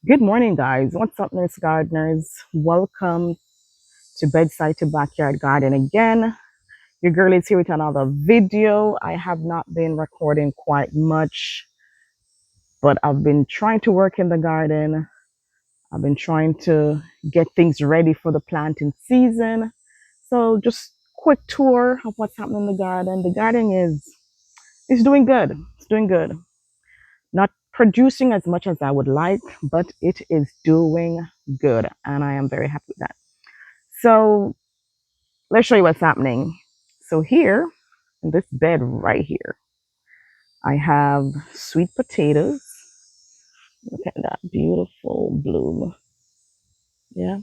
Good morning, guys. What's up, nurse gardeners? Welcome to Bedside to Backyard Garden again. Your girl is here with another video. I have not been recording quite much, but I've been trying to work in the garden. I've been trying to get things ready for the planting season. So just quick tour of what's happening in the garden. The garden is doing good. It's doing good. Not producing as much as I would like, but it is doing good, and I am very happy with that. So let's show you what's happening. So here in this bed right here, I have sweet potatoes. Look at that beautiful bloom. Yeah,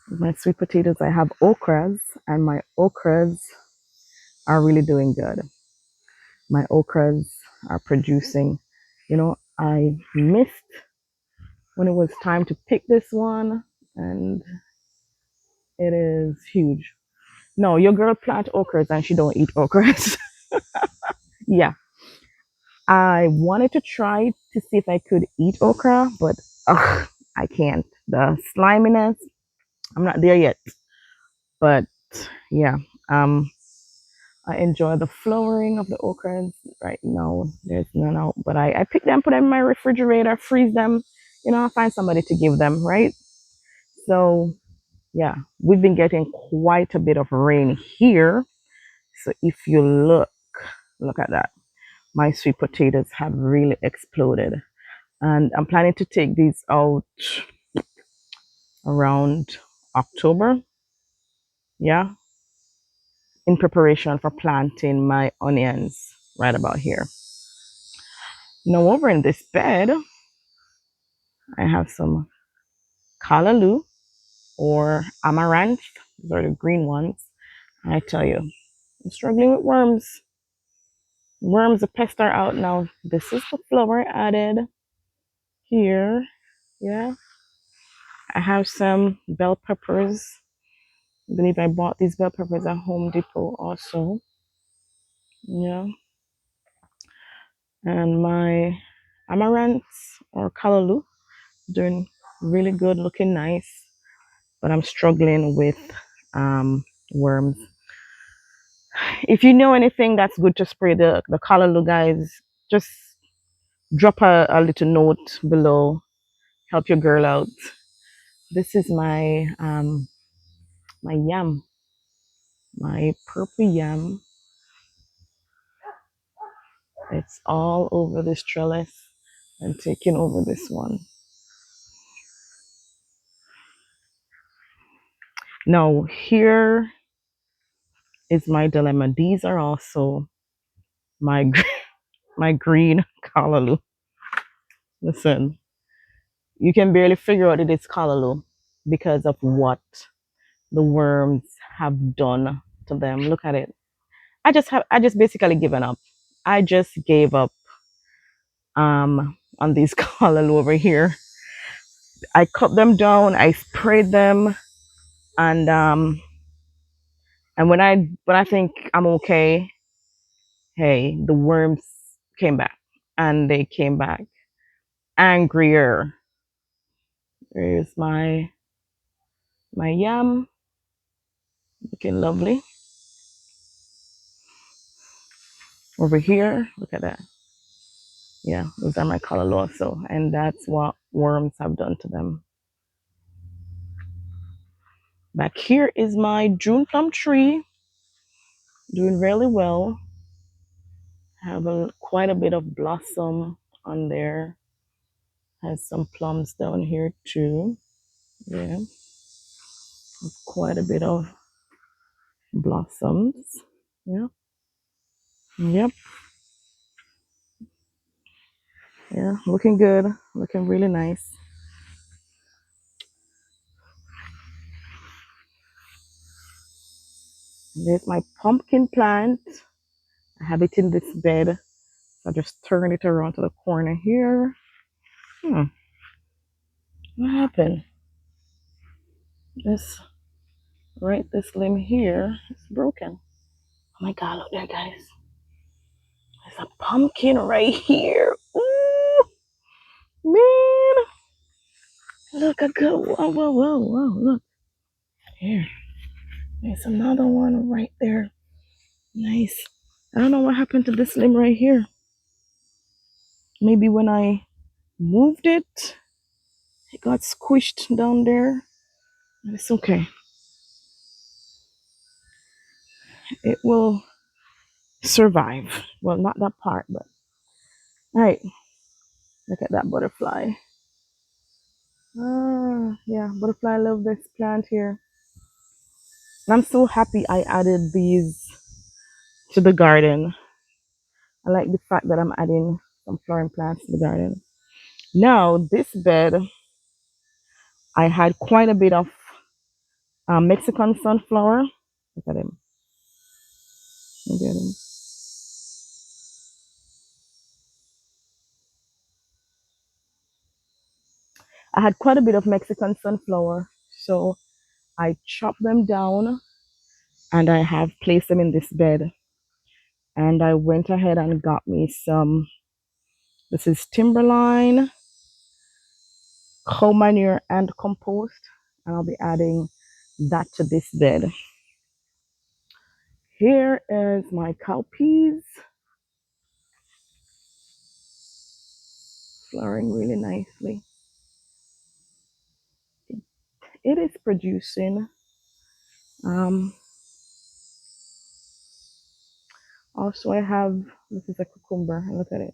my sweet potatoes. I have okras, and my okras are really doing good. My okras are producing. I missed when it was time to pick this one, and it is huge. No, your girl plant okras and she don't eat okras. Yeah, I wanted to try to see if I could eat okra, but I can't. The sliminess, I'm not there yet. But yeah, um, I enjoy the flowering of the okras right now. There's none out, but I pick them, put them in my refrigerator, freeze them. I'll find somebody to give them, right? So yeah, we've been getting quite a bit of rain here. So if you look at that. My sweet potatoes have really exploded. And I'm planning to take these out around October. Yeah, in preparation for planting my onions right about here. Now, over in this bed, I have some callaloo or amaranth. These are the green ones. I tell you, I'm struggling with worms. Worms, the pests are out now. This is the flower added here. Yeah, I have some bell peppers. I believe I bought these bell peppers at Home Depot also. Yeah. And my amaranth or callaloo doing really good, looking nice. But I'm struggling with worms. If you know anything that's good to spray the callaloo, guys, just drop a little note below. Help your girl out. This is my yam, my purple yam. It's all over this trellis and taking over this one. Now here is my dilemma. These are also my my green callaloo. Listen, you can barely figure out it is callaloo because of what the worms have done to them. Look at it. I just basically given up. I just gave up on these callaloo over here. I cut them down, I sprayed them, and when I think I'm okay, hey, the worms came back, and they came back angrier. There's my yam, looking lovely. Over here, look at that. Yeah, those are my color also, and that's what worms have done to them. Back here is my June plum tree, doing really well. Have quite a bit of blossom on there. Has some plums down here too. Yeah, quite a bit of blossoms. Yeah, yep, yeah, looking good, looking really nice. There's my pumpkin plant. I have it in this bed. So I just turn it around to the corner here. Hmm, what happened? This this limb here is broken. Oh my god, look there, guys. There's a pumpkin right here. Ooh, man. Look, I go. Whoa, whoa, whoa, whoa. Look. Here. There's another one right there. Nice. I don't know what happened to this limb right here. Maybe when I moved it, it got squished down there. But it's okay. It will survive. Well, not that part, but all right. Look at that butterfly. Ah, yeah, butterfly love this plant here. And I'm so happy I added these to the garden. I like the fact that I'm adding some flowering plants to the garden. Now, this bed, I had quite a bit of Mexican sunflower. Look at him. Look at him. I had quite a bit of Mexican sunflower, so I chopped them down and I have placed them in this bed. And I went ahead and got me some. This is Timberline, cow manure, and compost, and I'll be adding that to this bed. Here is my cowpeas, flowering really nicely. It is producing. Um, Also, I have, this is a cucumber. Look at it.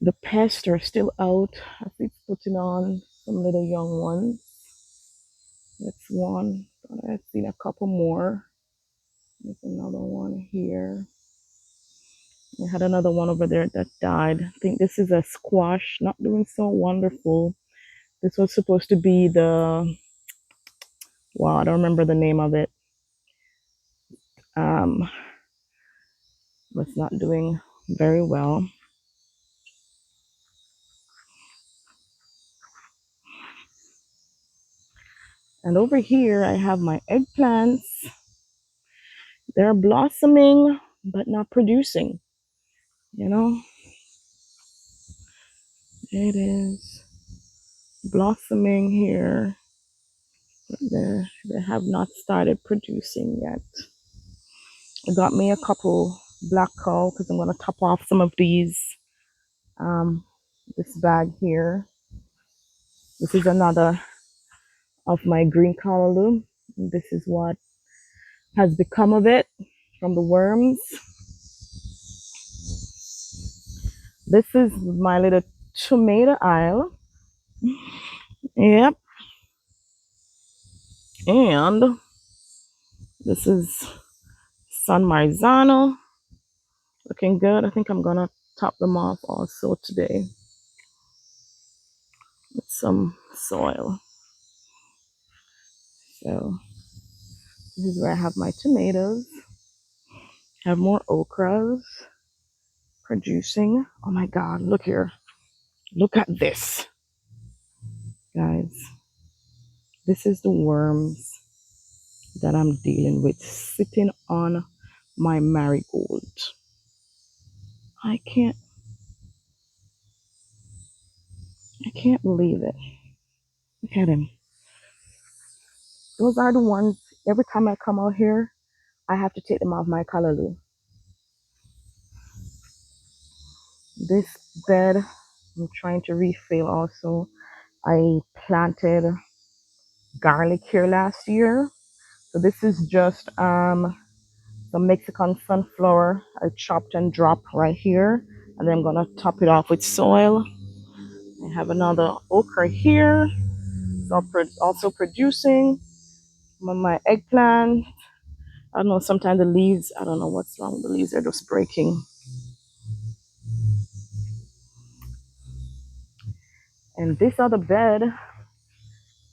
The pests are still out. I think putting on some little young ones. That's one. I've seen a couple more. There's another one here. We had another one over there that died. I think this is a squash, not doing so wonderful. This was supposed to be the, well, I don't remember the name of it. Um, but it's not doing very well. And over here, I have my eggplants. They're blossoming, but not producing. You know, it is blossoming here, but they have not started producing yet. I got me a couple black coal because I'm going to top off some of these. This bag here. This is another of my green callaloo. This is what has become of it from the worms. This is my little tomato aisle. Yep. And this is San Marzano. Looking good. I think I'm gonna top them off also today with some soil. So this is where I have my tomatoes. I have more okras producing. Oh my god, look here. Look at this. Guys. This is the worms that I'm dealing with sitting on my marigold. I can't believe it. Look at him. Those are the ones, every time I come out here, I have to take them off my callaloo. This bed, I'm trying to refill also. I planted garlic here last year. So this is just some Mexican sunflower I chopped and dropped right here. And then I'm gonna top it off with soil. I have another okra here. So also producing my eggplant. I don't know, sometimes the leaves, I don't know what's wrong with the leaves, they're just breaking. And this other bed,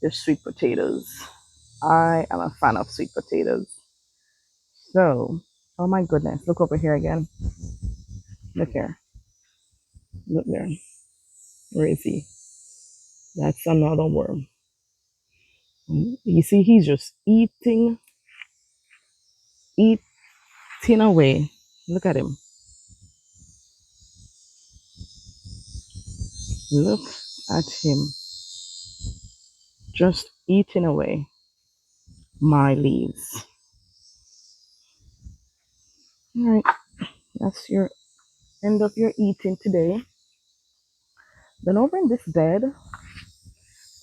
is sweet potatoes. I am a fan of sweet potatoes. So, oh my goodness, look over here again. Look here. Look there. Where is he? That's another worm. You see, he's just eating away. Look at him. Look at him. just eating away my leaves. All right, that's your end of your eating today. Then over in this bed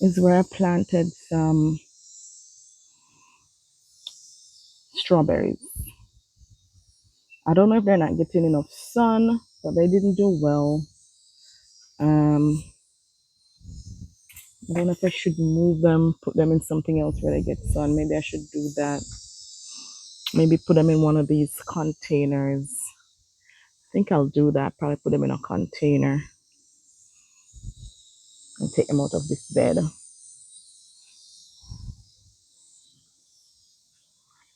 is where I planted some strawberries. I don't know if they're not getting enough sun, but they didn't do well. Um, I don't know if I should move them, put them in something else where they get sun. Maybe I should do that. Maybe put them in one of these containers. I think I'll do that. Probably put them in a container and take them out of this bed.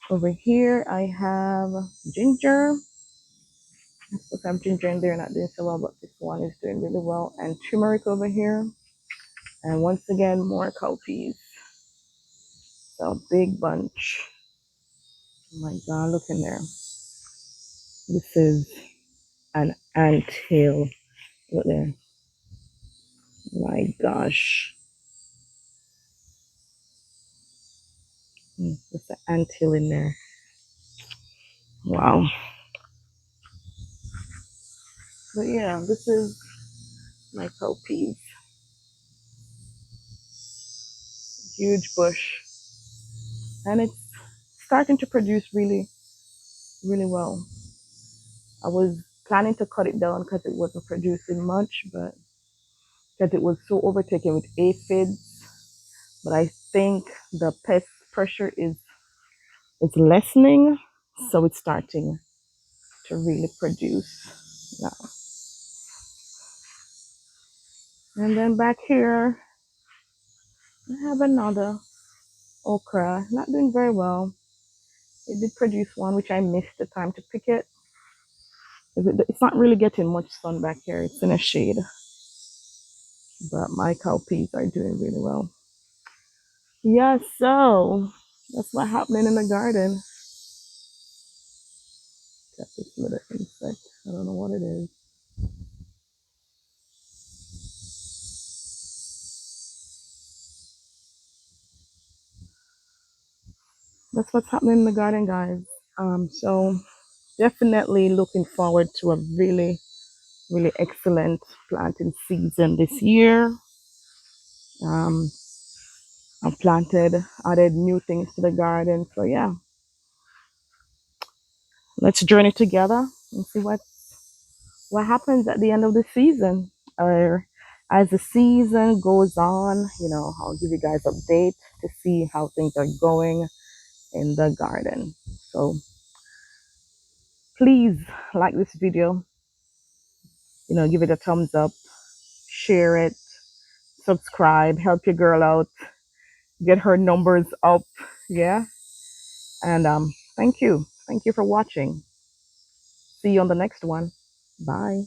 Over here, I have ginger. I'm supposed to have ginger in there, not doing so well, but this one is doing really well. And turmeric over here. And once again, more cowpeas. So big bunch. Oh my God, look in there. This is an anthill. Look there. My gosh. There's an anthill in there. Wow. But yeah, this is my cowpeas. Huge bush. And it's starting to produce really, really well. I was planning to cut it down because it wasn't producing much, but because it was so overtaken with aphids. But I think the pest pressure is lessening, so it's starting to really produce now. And then back here, I have another okra, not doing very well. It did produce one, which I missed the time to pick it. It's not really getting much sun back here. It's in a shade, but my cowpeas are doing really well. Yeah, so that's what's happening in the garden. Got this little insect. I don't know what it is. That's what's happening in the garden, guys. So definitely looking forward to a really, really excellent planting season this year. Um, I've added new things to the garden. So yeah, let's journey together and see what happens at the end of the season. Or as the season goes on, I'll give you guys updates to see how things are going in the garden. So please like this video, give it a thumbs up, share it, subscribe, help your girl out, get her numbers up. Yeah. And thank you for watching. See you on the next one. Bye.